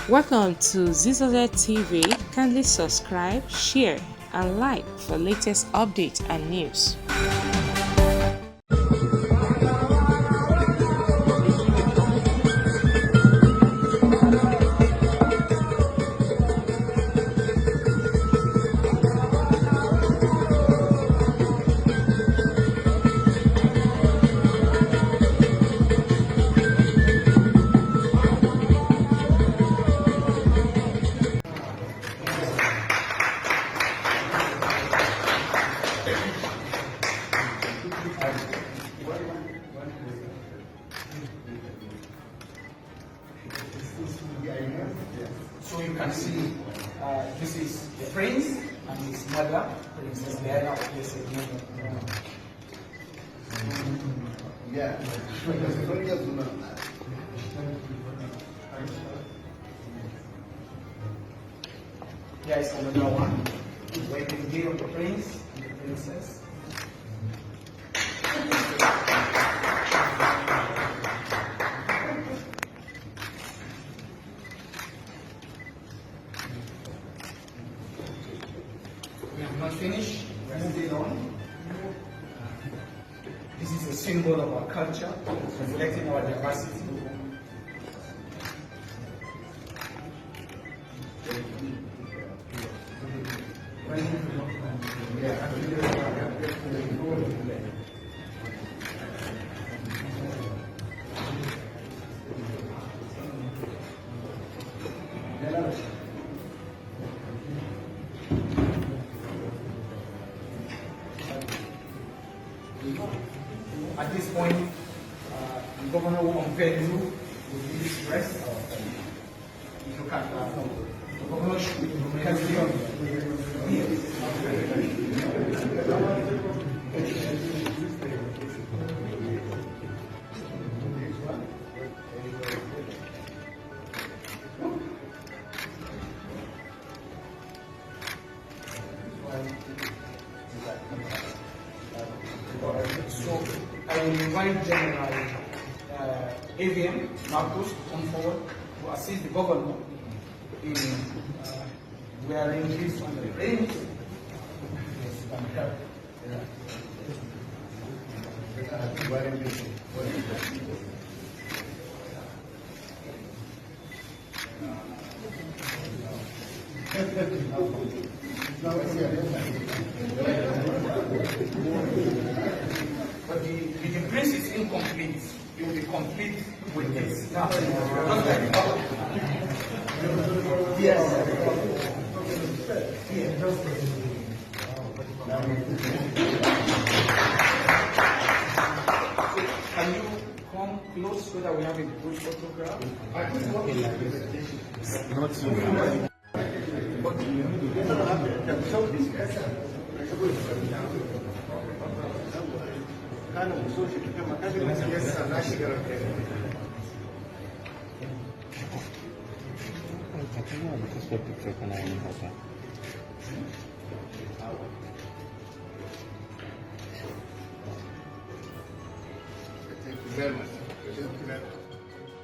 Welcome to Zisodel TV. Kindly subscribe, share, and like for latest updates and news. So you can see this is the prince and his mother, Princess Diana of Yeah. Here is another one, where you can give the prince and the princess. We have not finished. We are moving on. This is a symbol of our culture, reflecting our diversity. At this point, the governor will unveil you with this dress. If you can, the governor can be on here. So I will invite General AVM Marcos to come forward to assist the governor in wearing his on the reins. Yes, you can help. But the prince is incomplete. It will be complete with this. Now, yes. Can you come close so that we have a good photograph? Not so. Thank you very much.